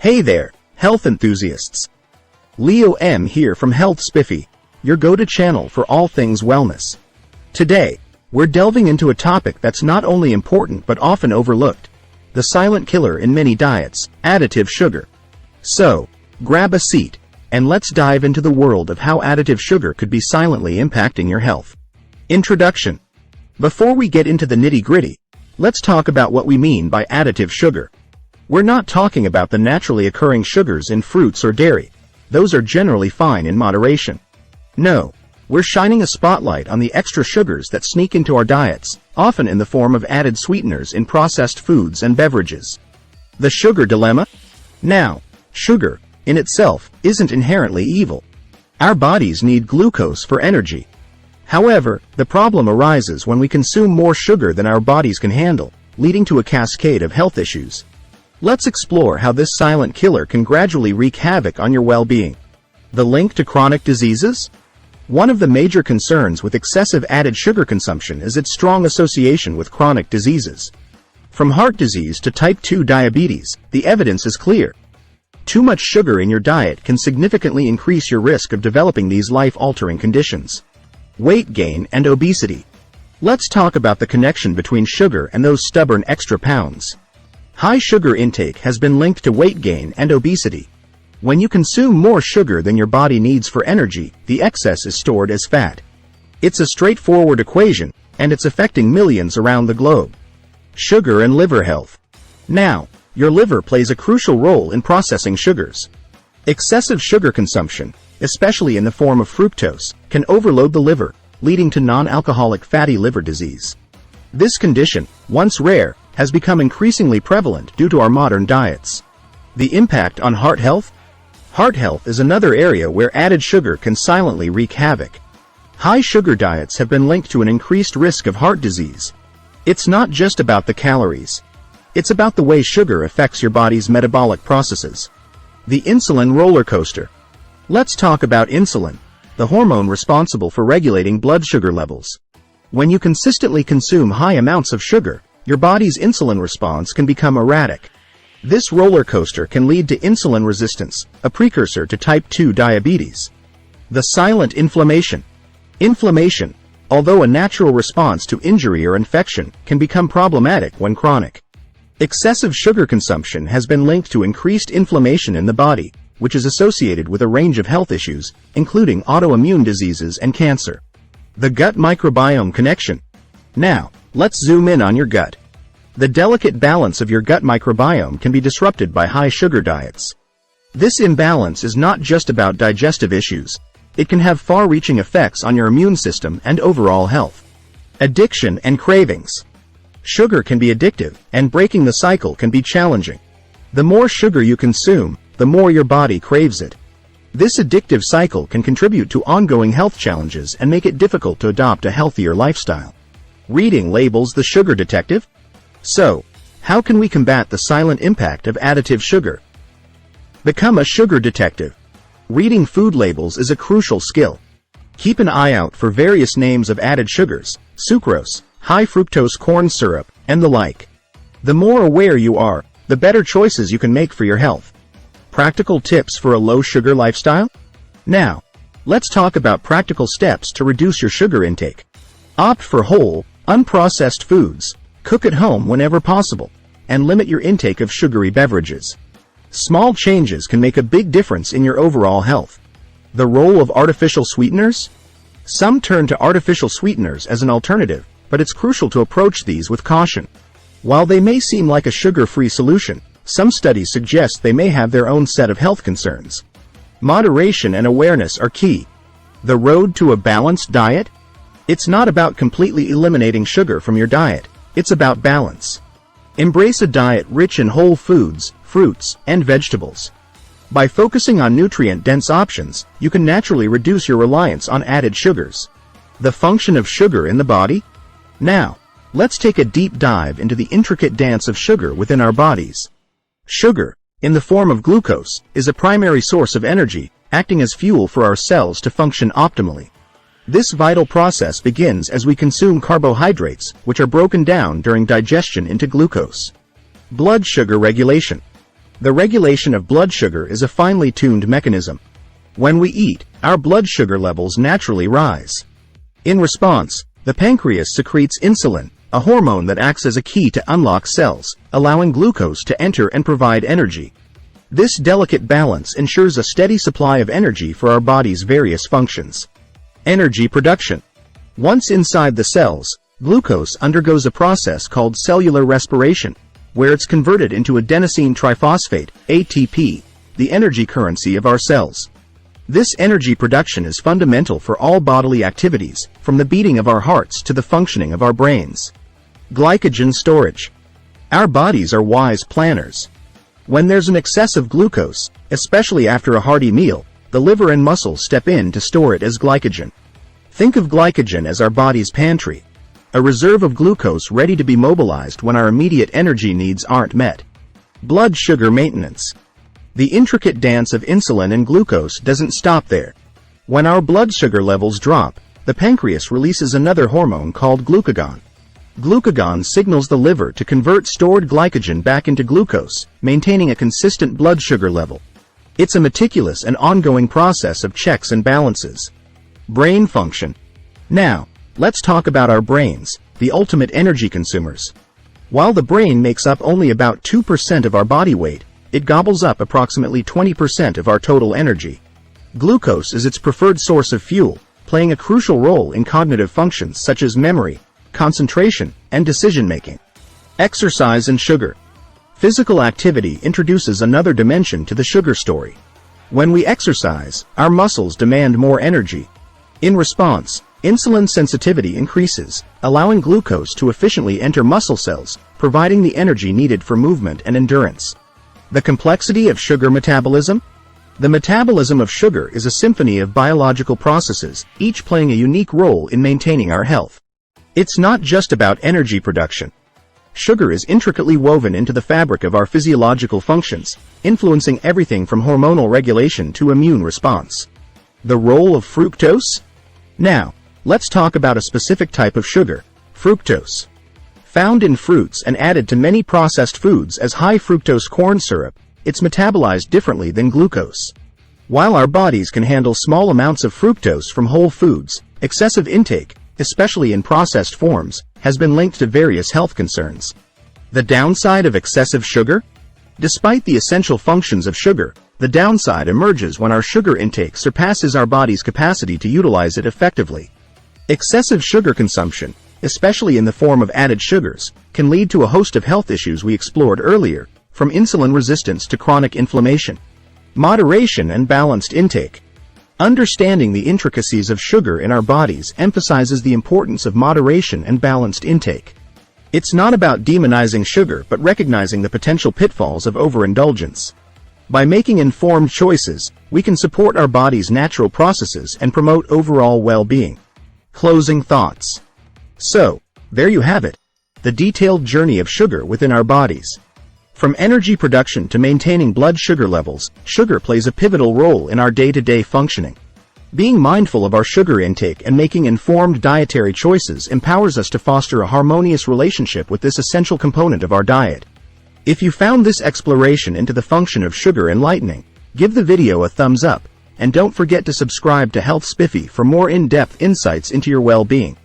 Hey there, health enthusiasts. Leo M here from Health Spiffy, your go-to channel for all things wellness. Today, we're delving into a topic that's not only important but often overlooked, the silent killer in many diets, additive sugar. So, grab a seat, and let's dive into the world of how additive sugar could be silently impacting your health. Introduction. Before we get into the nitty-gritty, let's talk about what we mean by additive sugar. We're not talking about the naturally occurring sugars in fruits or dairy. Those are generally fine in moderation. No, we're shining a spotlight on the extra sugars that sneak into our diets, often in the form of added sweeteners in processed foods and beverages. The sugar dilemma? Now, sugar, in itself, isn't inherently evil. Our bodies need glucose for energy. However, the problem arises when we consume more sugar than our bodies can handle, leading to a cascade of health issues. Let's explore how this silent killer can gradually wreak havoc on your well-being. The link to chronic diseases? One of the major concerns with excessive added sugar consumption is its strong association with chronic diseases. From heart disease to type 2 diabetes, the evidence is clear. Too much sugar in your diet can significantly increase your risk of developing these life-altering conditions. Weight gain and obesity. Let's talk about the connection between sugar and those stubborn extra pounds. High sugar intake has been linked to weight gain and obesity. When you consume more sugar than your body needs for energy, the excess is stored as fat. It's a straightforward equation, and it's affecting millions around the globe. Sugar and liver health. Now, your liver plays a crucial role in processing sugars. Excessive sugar consumption, especially in the form of fructose, can overload the liver, leading to non-alcoholic fatty liver disease. This condition, once rare, has become increasingly prevalent due to our modern diets. The impact on heart health? Heart health is another area where added sugar can silently wreak havoc. High sugar diets have been linked to an increased risk of heart disease. It's not just about the calories. It's about the way sugar affects your body's metabolic processes. The insulin roller coaster. Let's talk about insulin, the hormone responsible for regulating blood sugar levels. When you consistently consume high amounts of sugar, your body's insulin response can become erratic. This roller coaster can lead to insulin resistance, a precursor to type 2 diabetes. The silent inflammation. Inflammation, although a natural response to injury or infection, can become problematic when chronic. Excessive sugar consumption has been linked to increased inflammation in the body, which is associated with a range of health issues, including autoimmune diseases and cancer. The gut microbiome connection. Now, let's zoom in on your gut. The delicate balance of your gut microbiome can be disrupted by high sugar diets. This imbalance is not just about digestive issues. It can have far-reaching effects on your immune system and overall health. Addiction and cravings. Sugar can be addictive, and breaking the cycle can be challenging. The more sugar you consume, the more your body craves it. This addictive cycle can contribute to ongoing health challenges and make it difficult to adopt a healthier lifestyle. Reading labels the sugar detective? So, how can we combat the silent impact of additive sugar? Become a sugar detective. Reading food labels is a crucial skill. Keep an eye out for various names of added sugars, sucrose, high fructose corn syrup, and the like. The more aware you are, the better choices you can make for your health. Practical tips for a low-sugar lifestyle? Now, let's talk about practical steps to reduce your sugar intake. Opt for whole, unprocessed foods, cook at home whenever possible, and limit your intake of sugary beverages. Small changes can make a big difference in your overall health. The role of artificial sweeteners? Some turn to artificial sweeteners as an alternative, but it's crucial to approach these with caution. While they may seem like a sugar-free solution, some studies suggest they may have their own set of health concerns. Moderation and awareness are key. The road to a balanced diet? It's not about completely eliminating sugar from your diet. It's about balance. Embrace a diet rich in whole foods, fruits, and vegetables. By focusing on nutrient-dense options, you can naturally reduce your reliance on added sugars. The function of sugar in the body? Now, let's take a deep dive into the intricate dance of sugar within our bodies. Sugar, in the form of glucose, is a primary source of energy, acting as fuel for our cells to function optimally. This vital process begins as we consume carbohydrates, which are broken down during digestion into glucose. Blood sugar regulation. The regulation of blood sugar is a finely tuned mechanism. When we eat, our blood sugar levels naturally rise. In response, the pancreas secretes insulin, a hormone that acts as a key to unlock cells, allowing glucose to enter and provide energy. This delicate balance ensures a steady supply of energy for our body's various functions. Energy production. Once inside the cells, glucose undergoes a process called cellular respiration, where it's converted into adenosine triphosphate, ATP, the energy currency of our cells. This energy production is fundamental for all bodily activities, from the beating of our hearts to the functioning of our brains. Glycogen storage. Our bodies are wise planners. When there's an excess of glucose, especially after a hearty meal, the liver and muscles step in to store it as glycogen. Think of glycogen as our body's pantry, a reserve of glucose ready to be mobilized when our immediate energy needs aren't met. Blood sugar maintenance. The intricate dance of insulin and glucose doesn't stop there. When our blood sugar levels drop, the pancreas releases another hormone called glucagon. Glucagon signals the liver to convert stored glycogen back into glucose, maintaining a consistent blood sugar level. It's a meticulous and ongoing process of checks and balances. Brain function. Now, let's talk about our brains, the ultimate energy consumers. While the brain makes up only about 2% of our body weight, it gobbles up approximately 20% of our total energy. Glucose is its preferred source of fuel, playing a crucial role in cognitive functions such as memory, concentration, and decision-making. Exercise and sugar. Physical activity introduces another dimension to the sugar story. When we exercise, our muscles demand more energy. In response, insulin sensitivity increases, allowing glucose to efficiently enter muscle cells, providing the energy needed for movement and endurance. The complexity of sugar metabolism. The metabolism of sugar is a symphony of biological processes, each playing a unique role in maintaining our health. It's not just about energy production. Sugar is intricately woven into the fabric of our physiological functions, influencing everything from hormonal regulation to immune response. The role of fructose? Now, let's talk about a specific type of sugar, fructose. Found in fruits and added to many processed foods as high fructose corn syrup, it's metabolized differently than glucose. While our bodies can handle small amounts of fructose from whole foods, excessive intake, especially in processed forms, has been linked to various health concerns. The downside of excessive sugar? Despite the essential functions of sugar, the downside emerges when our sugar intake surpasses our body's capacity to utilize it effectively. Excessive sugar consumption, especially in the form of added sugars, can lead to a host of health issues we explored earlier, from insulin resistance to chronic inflammation. Moderation and balanced intake. Understanding the intricacies of sugar in our bodies emphasizes the importance of moderation and balanced intake. It's not about demonizing sugar but recognizing the potential pitfalls of overindulgence. By making informed choices, we can support our body's natural processes and promote overall well-being. Closing thoughts. So, there you have it, the detailed journey of sugar within our bodies. From energy production to maintaining blood sugar levels, sugar plays a pivotal role in our day-to-day functioning. Being mindful of our sugar intake and making informed dietary choices empowers us to foster a harmonious relationship with this essential component of our diet. If you found this exploration into the function of sugar enlightening, give the video a thumbs up, and don't forget to subscribe to Health Spiffy for more in-depth insights into your well-being.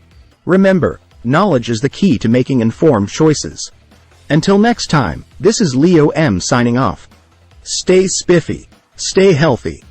Remember, knowledge is the key to making informed choices. Until next time, this is Leo M signing off. Stay spiffy, stay healthy,